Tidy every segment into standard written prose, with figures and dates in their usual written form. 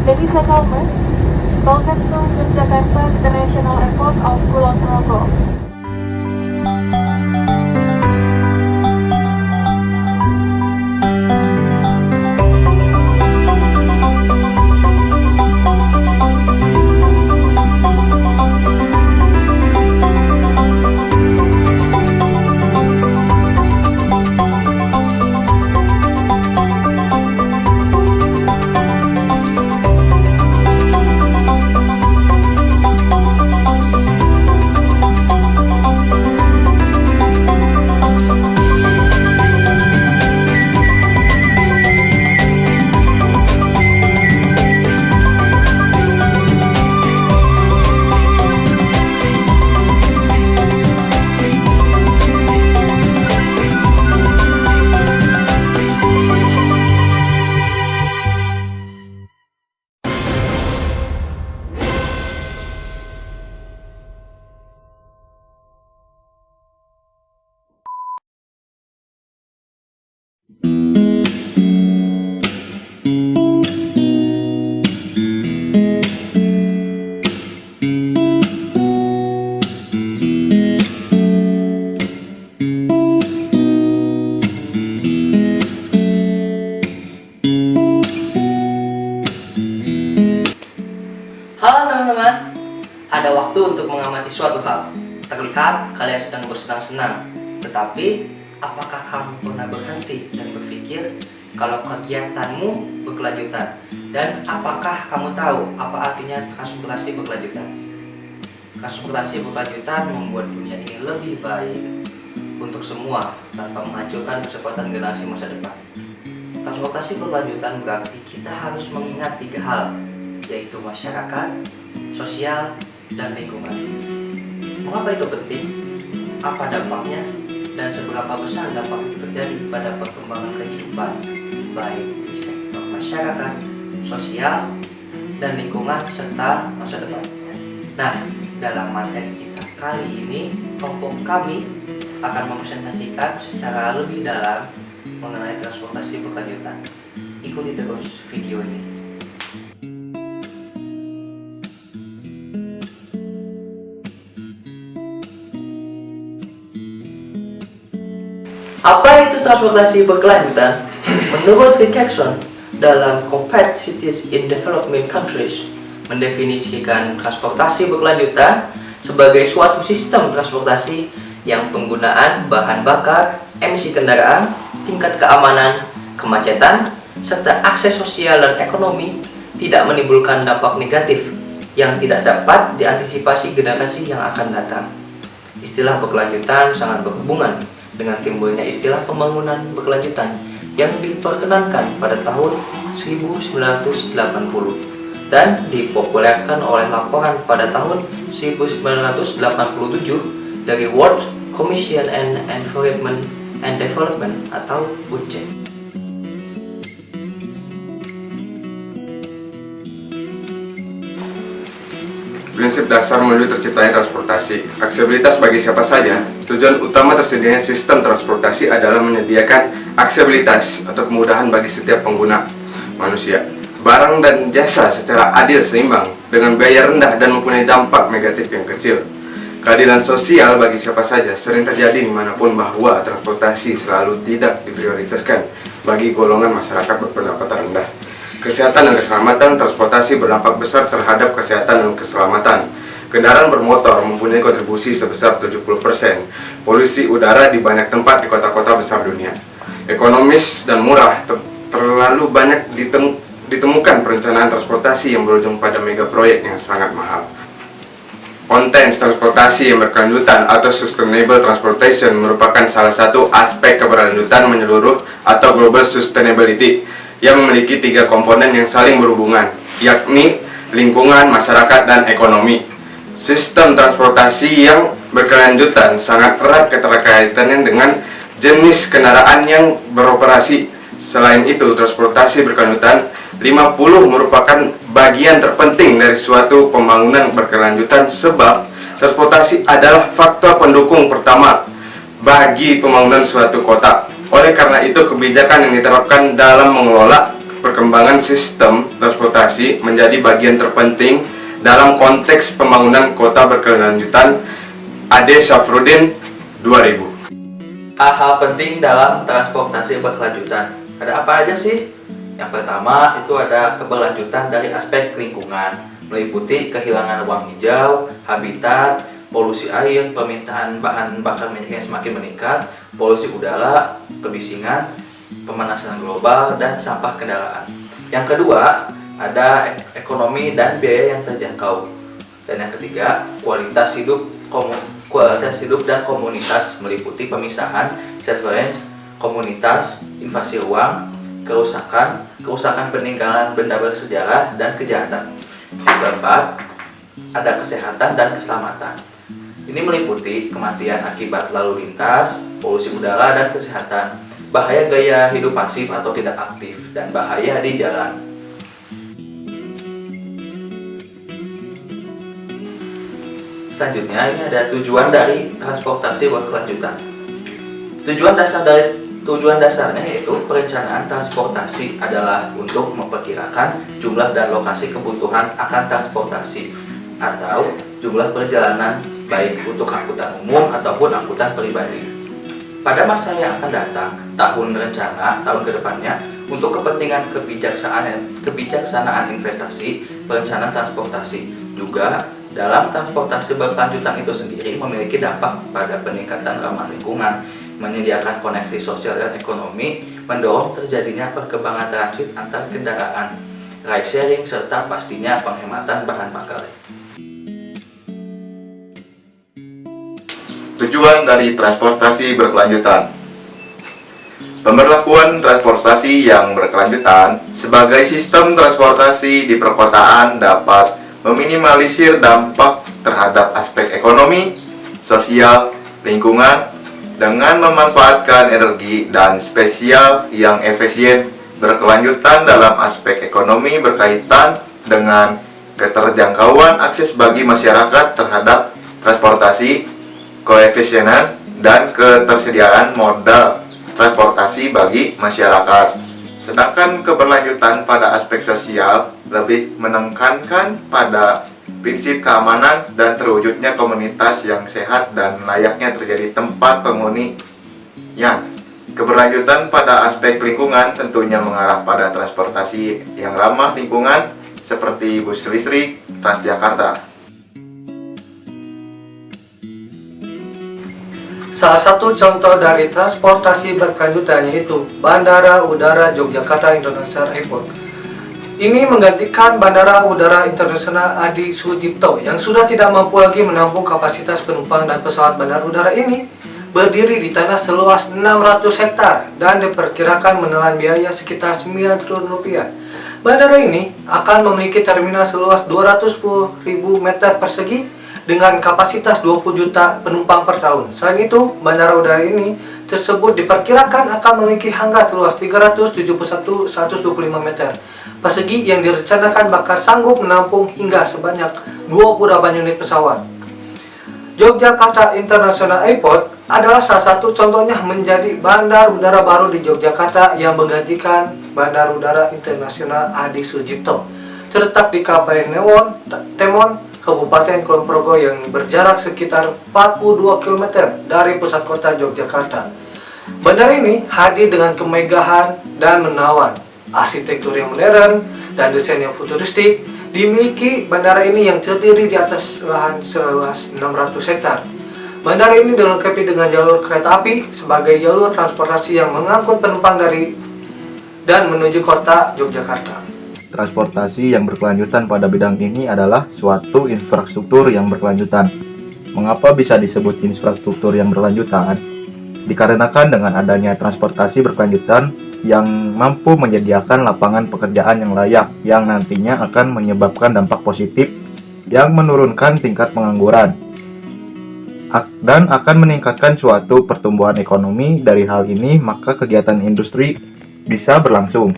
Ladies and gentlemen, welcome to Yogyakarta International Airport of Kulon Progo. Halo teman-teman, ada waktu untuk mengamati suatu hal. Terlihat kalian sedang bersenang-senang, tetapi apakah kamu pernah berhenti dan berpikir kalau kegiatanmu berkelanjutan? Dan apakah kamu tahu apa artinya transportasi berkelanjutan? Transportasi berkelanjutan membuat dunia ini lebih baik untuk semua tanpa menghancurkan kesempatan generasi masa depan. Transportasi berkelanjutan berarti kita harus mengingat 3 hal, yaitu masyarakat, sosial, dan lingkungan. Mengapa itu penting? Apa dampaknya? Dan seberapa besar dampak itu terjadi pada perkembangan kehidupan, baik di sektor masyarakat, sosial, dan lingkungan, serta masa depan. Nah, dalam materi kita kali ini, kelompok kami akan mempresentasikan secara lebih dalam mengenai transportasi berkelanjutan. Ikuti terus video ini. Apa itu transportasi berkelanjutan? Menurut Richardson, dalam Compact Cities in Developing Countries, mendefinisikan transportasi berkelanjutan sebagai suatu sistem transportasi yang penggunaan bahan bakar, emisi kendaraan, tingkat keamanan, kemacetan, serta akses sosial dan ekonomi tidak menimbulkan dampak negatif yang tidak dapat diantisipasi generasi yang akan datang. Istilah berkelanjutan sangat berhubungan dengan timbulnya istilah pembangunan berkelanjutan yang diperkenankan pada tahun 1980 dan dipopulerkan oleh laporan pada tahun 1987 dari World Commission on Environment and Development atau WCED. Prinsip dasar menuju terciptanya transportasi. Aksesibilitas bagi siapa saja. Tujuan utama tersedianya sistem transportasi adalah menyediakan aksesibilitas atau kemudahan bagi setiap pengguna manusia, barang dan jasa secara adil seimbang dengan biaya rendah dan mempunyai dampak negatif yang kecil. Keadilan sosial bagi siapa saja sering terjadi dimanapun bahwa transportasi selalu tidak diprioritaskan bagi golongan masyarakat berpendapatan rendah. Kesehatan dan keselamatan. Transportasi berdampak besar terhadap kesehatan dan keselamatan. Kendaraan bermotor mempunyai kontribusi sebesar 70% polusi udara di banyak tempat di kota-kota besar dunia. Ekonomis dan murah. Terlalu banyak ditemukan perencanaan transportasi yang berujung pada mega proyek yang sangat mahal. Konten transportasi yang berkelanjutan atau sustainable transportation merupakan salah satu aspek keberlanjutan menyeluruh atau global sustainability yang memiliki 3 komponen yang saling berhubungan, yakni lingkungan, masyarakat, dan ekonomi. Sistem transportasi yang berkelanjutan sangat erat keterkaitannya dengan jenis kendaraan yang beroperasi. Selain itu, transportasi berkelanjutan 50 merupakan bagian terpenting dari suatu pembangunan berkelanjutan sebab transportasi adalah faktor pendukung pertama bagi pembangunan suatu kota. Oleh karena itu, kebijakan yang diterapkan dalam mengelola perkembangan sistem transportasi menjadi bagian terpenting dalam konteks pembangunan kota berkelanjutan Ade Safrudin 2000. Hal-hal penting dalam transportasi berkelanjutan. Ada apa aja sih? Yang pertama itu ada keberlanjutan dari aspek lingkungan, meliputi kehilangan ruang hijau, habitat, polusi air, permintaan bahan bakar minyak yang semakin meningkat, polusi udara, kebisingan, pemanasan global, dan sampah kendaraan. Yang kedua, ada ekonomi dan biaya yang terjangkau. Dan yang ketiga, kualitas hidup dan komunitas, meliputi pemisahan, severance, komunitas, invasi ruang, kerusakan peninggalan benda bersejarah, dan kejahatan. Yang keempat, ada kesehatan dan keselamatan. Ini meliputi kematian akibat lalu lintas, polusi udara dan kesehatan, bahaya gaya hidup pasif atau tidak aktif, dan bahaya di jalan. Selanjutnya, ini ada tujuan dari transportasi berkelanjutan. Tujuan dasarnya yaitu perencanaan transportasi adalah untuk memperkirakan jumlah dan lokasi kebutuhan akan transportasi atau jumlah perjalanan baik untuk angkutan umum ataupun angkutan pribadi. Pada masa yang akan datang, tahun rencana, tahun kedepannya, untuk kepentingan kebijaksanaan investasi, perencanaan transportasi. Juga dalam transportasi berkelanjutan itu sendiri memiliki dampak pada peningkatan ramah lingkungan, menyediakan koneksi sosial dan ekonomi, mendorong terjadinya perkembangan transit antar kendaraan, ride sharing, serta pastinya penghematan bahan bakar. Tujuan dari transportasi berkelanjutan. Pemberlakuan transportasi yang berkelanjutan sebagai sistem transportasi di perkotaan dapat meminimalisir dampak terhadap aspek ekonomi, sosial, lingkungan dengan memanfaatkan energi dan spesial yang efisien. Berkelanjutan dalam aspek ekonomi berkaitan dengan keterjangkauan akses bagi masyarakat terhadap transportasi, koefisienan, dan ketersediaan modal transportasi bagi masyarakat. Sedangkan keberlanjutan pada aspek sosial lebih menekankan pada prinsip keamanan dan terwujudnya komunitas yang sehat dan layaknya terjadi tempat penghuninya. Keberlanjutan pada aspek lingkungan tentunya mengarah pada transportasi yang ramah lingkungan seperti bus listrik Transjakarta. Salah satu contoh dari transportasi berkelanjutan yaitu Bandara Udara Yogyakarta International Airport. Ini menggantikan Bandara Udara Internasional Adi Sucipto yang sudah tidak mampu lagi menampung kapasitas penumpang, dan pesawat bandara udara ini berdiri di tanah seluas 600 hektar dan diperkirakan menelan biaya sekitar 9 triliun rupiah. Bandara ini akan memiliki terminal seluas 210.000 meter persegi dengan kapasitas 20 juta penumpang per tahun. Selain itu, bandara udara ini tersebut diperkirakan akan memiliki hanggar seluas 371.125 meter persegi yang direncanakan bakal sanggup menampung hingga sebanyak 28 unit pesawat. Yogyakarta International Airport adalah salah satu contohnya menjadi bandar udara baru di Yogyakarta yang menggantikan Bandara Udara Internasional Adi Sucipto. Terletak di Kabupaten Temon, Kabupaten Kulon Progo yang berjarak sekitar 42 km dari pusat kota Yogyakarta. Bandara ini hadir dengan kemegahan dan menawan, arsitektur yang modern dan desain yang futuristik. Dimiliki bandara ini yang terdiri di atas lahan seluas 600 hektar. Bandara ini dilengkapi dengan jalur kereta api sebagai jalur transportasi yang mengangkut penumpang dari dan menuju kota Yogyakarta. Transportasi yang berkelanjutan pada bidang ini adalah suatu infrastruktur yang berkelanjutan. Mengapa bisa disebut infrastruktur yang berkelanjutan? Dikarenakan dengan adanya transportasi berkelanjutan yang mampu menyediakan lapangan pekerjaan yang layak, yang nantinya akan menyebabkan dampak positif yang menurunkan tingkat pengangguran dan akan meningkatkan suatu pertumbuhan ekonomi. Dari hal ini, maka kegiatan industri bisa berlangsung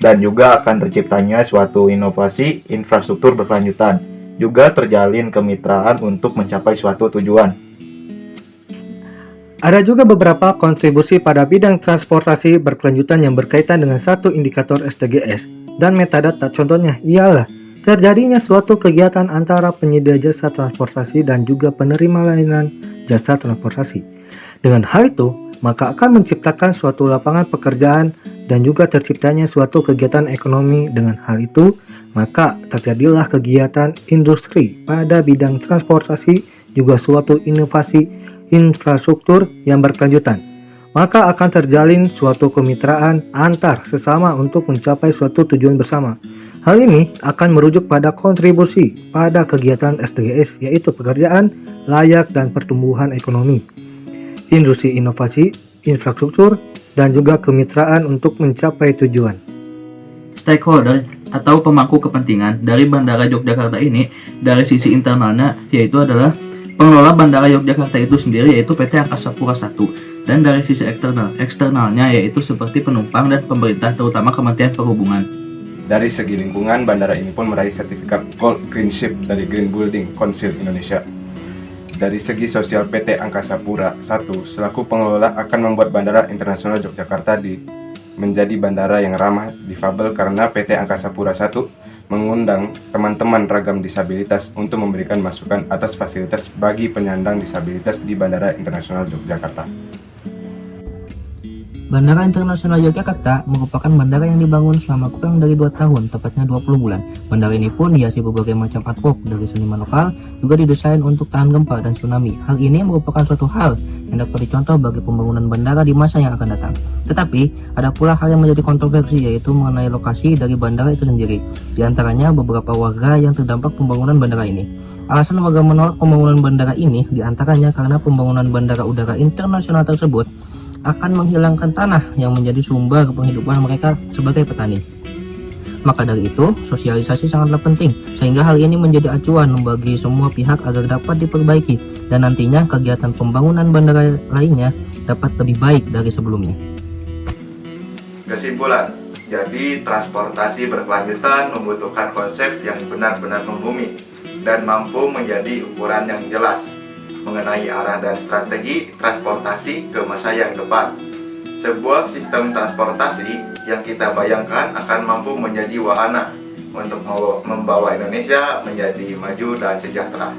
dan juga akan terciptanya suatu inovasi infrastruktur berkelanjutan. Juga terjalin kemitraan untuk mencapai suatu tujuan. Ada juga beberapa kontribusi pada bidang transportasi berkelanjutan yang berkaitan dengan satu indikator SDGs dan metadata. Contohnya ialah terjadinya suatu kegiatan antara penyedia jasa transportasi dan juga penerima layanan jasa transportasi. Dengan hal itu, maka akan menciptakan suatu lapangan pekerjaan dan juga terciptanya suatu kegiatan ekonomi. Dengan hal itu, maka terjadilah kegiatan industri pada bidang transportasi, juga suatu inovasi infrastruktur yang berkelanjutan. Maka akan terjalin suatu kemitraan antar sesama untuk mencapai suatu tujuan bersama. Hal ini akan merujuk pada kontribusi pada kegiatan SDGs, yaitu pekerjaan layak dan pertumbuhan ekonomi, industri inovasi, infrastruktur, dan juga kemitraan untuk mencapai tujuan. Stakeholder atau pemangku kepentingan dari Bandara Yogyakarta ini dari sisi internalnya yaitu adalah pengelola Bandara Yogyakarta itu sendiri, yaitu PT Angkasa Pura I, dan dari sisi eksternalnya yaitu seperti penumpang dan pemerintah, terutama Kementerian Perhubungan. Dari segi lingkungan, bandara ini pun meraih sertifikat Gold Green Ship dari Green Building Council Indonesia. Dari segi sosial, PT Angkasa Pura I selaku pengelola akan membuat Bandara Internasional Yogyakarta menjadi bandara yang ramah difabel, karena PT Angkasa Pura I mengundang teman-teman ragam disabilitas untuk memberikan masukan atas fasilitas bagi penyandang disabilitas di Bandara Internasional Yogyakarta. Bandara Internasional Yogyakarta merupakan bandara yang dibangun selama kurang dari 2 tahun, tepatnya 20 bulan. Bandara ini pun dihiasi berbagai macam artwork dari seniman lokal, juga didesain untuk tahan gempa dan tsunami. Hal ini merupakan suatu hal yang dapat dicontoh bagi pembangunan bandara di masa yang akan datang. Tetapi, ada pula hal yang menjadi kontroversi, yaitu mengenai lokasi dari bandara itu sendiri. Di antaranya beberapa warga yang terdampak pembangunan bandara ini. Alasan warga menolak pembangunan bandara ini diantaranya karena pembangunan bandara udara internasional tersebut akan menghilangkan tanah yang menjadi sumber penghidupan mereka sebagai petani. Maka dari itu, sosialisasi sangatlah penting, sehingga hal ini menjadi acuan bagi semua pihak agar dapat diperbaiki, dan nantinya kegiatan pembangunan bandara lainnya dapat lebih baik dari sebelumnya. Kesimpulan, jadi transportasi berkelanjutan membutuhkan konsep yang benar-benar membumi dan mampu menjadi ukuran yang jelas mengenai arah dan strategi transportasi ke masa yang depan. Sebuah sistem transportasi yang kita bayangkan akan mampu menjadi wahana untuk membawa Indonesia menjadi maju dan sejahtera.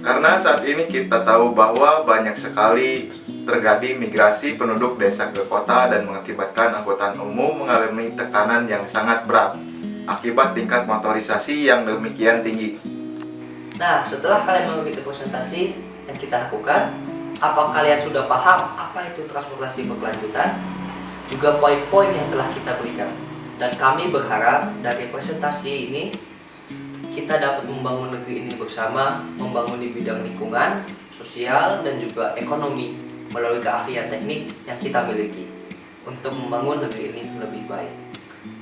Karena saat ini kita tahu bahwa banyak sekali terjadi migrasi penduduk desa ke kota dan mengakibatkan angkutan umum mengalami tekanan yang sangat berat akibat tingkat motorisasi yang demikian tinggi. Nah, setelah kalian mengikuti presentasi yang kita lakukan, apa kalian sudah paham apa itu transportasi berkelanjutan? Juga poin-poin yang telah kita berikan. Dan kami berharap dari presentasi ini kita dapat membangun negeri ini bersama, membangun di bidang lingkungan, sosial, dan juga ekonomi melalui keahlian teknik yang kita miliki untuk membangun negeri ini lebih baik.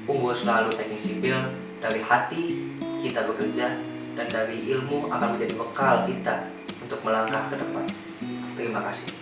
Unggul selalu teknik sipil, dari hati kita bekerja, dan dari ilmu akan menjadi bekal kita untuk melangkah ke depan. Terima kasih.